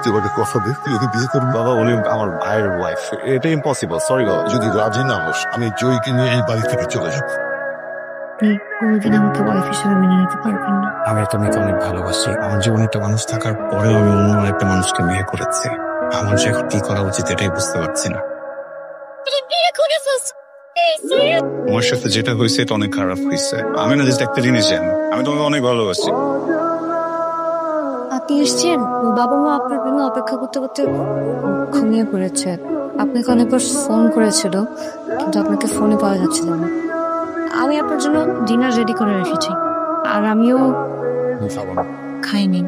তুই আমাকে কথা দে, তুই ওকে বিয়ে করবি। বাবা উনি আমার ভাইয়ের ওয়াইফ, এটা ইম্পসিবল। সরি বাবা। যদি রাজি না হোস, আমি জয়কে নিয়ে এই বাড়ি থেকে চলে যাবো। কোনোদিন আমাকে ওয়াইফ হিসেবে মেনে নিতে পারবেন না। আমি একটা মেয়েকে অনেক ভালোবাসি। আমার জীবনে একটা মানুষ থাকার পরেও আমি অন্য একটা মানুষকে বিয়ে করেছি। আমার যে এখন কি করা উচিত এটাই বুঝতে পারছি না। তোমার সাথে যেটা হয়েছে এটা অনেক খারাপ হয়েছে। আমি না জাস্ট একটা জিনিস জানি, আমি তোমাকে অনেক ভালোবাসি। আপনি এসছেন, বাবা মা আপনার জন্য অপেক্ষা করতে করতে ঘুমিয়ে পড়েছে। আপনাকে অনেকবার ফোন করেছিল, কিন্তু আপনাকে ফোনে পাওয়া যাচ্ছিল না। আমি আপনার জন্য ডিনার রেডি করে রেখেছি, আর আমিও খাইনি।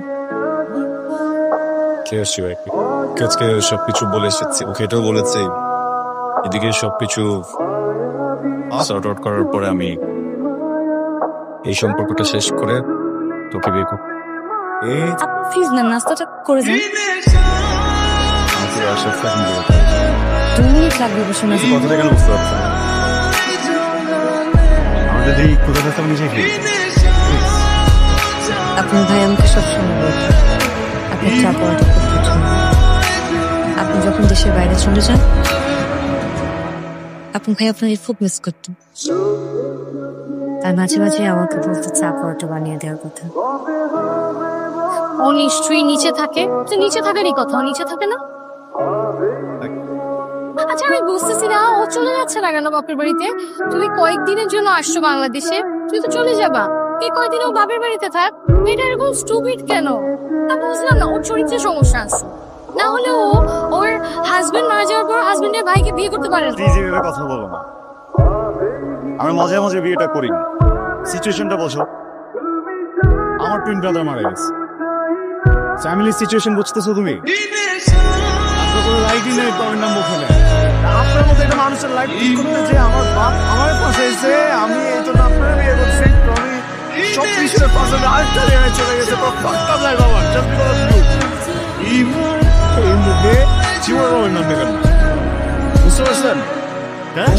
কে আসছি ভাই? আজকে সবকিছু বলে এসেছি, ওকে এটাও বলেছে। এদিকে সবকিছু সর্ট আউট করার পরে আমি এই সম্পর্কটা শেষ করে তোকে বিয়ে করব। আপনি প্লিজ না নাস্তাটা করে যান। আমাকে আসার টাইম দেবো। 2 মিনিট লাগবে বসে না। কথাটা কেন বুঝতে পারছি না? আমাদের এই কোথাও আমি নিজে খেয়ে আপনার ভাই আমাকে সবসময় বলতেন আপনি চা পড়াটা খুব পছন্দ। আপনি যখন দেশের বাইরে চলে যান, আপনার ভাই আপনাকে খুব মিস করতেন। তার মাঝে মাঝে আমাকে বলতে চা পড়াটা বানিয়ে দেওয়ার কথা। ও নিশ্চয়ই নিচে থাকে। তো নিচে থাকারই কথা, ও নিচে থাকে না। আচ্ছা আমি বুঝতেছি না, ও চলে যাচ্ছে না কেন বাপের বাড়িতে? তুমি কয়েকদিনের জন্য আসছো বাংলাদেশে, তুমি তো চলে যাবা। এই কয়েকদিন ও বাপের বাড়িতে থাক। এটা এরকম স্টুপিড কেন? আমি বুঝলাম না, ওর চরিত্রে সমস্যা আছে। না হলে ও ওর হাজবেন্ড মারা যাওয়ার পর হাজবেন্ডের ভাইকে বিয়ে করতে পারে না। প্লিজ এভাবে কথা বলো না। আমি মাঝে মাঝে বিয়েটা করি। সিচুয়েশনটা বোঝো। আমার টুইন ব্রাদার মারা গেছে। ফ্যামিলি সিচুয়েশন বুঝতেছো তুমি? আপনার কোনো রাইটই নেই তো আমার নাম মুখে নেই। আপনার মতো একটা মানুষের লাইফ ঠিক করতে যে আমার বাপ আমার পাশে এসে আমি এই জন্য আপনার বিয়ে করছি। আমি সব কিছুর পাশে আরেকটা জায়গায় চলে গেছে। তো ফাঁকটা যায় বাবা, জাস্ট বিকজ অফ ইউ। এই মুখে জীবন বাবার নাম দেবেন না, বুঝতে পারছেন? হ্যাঁ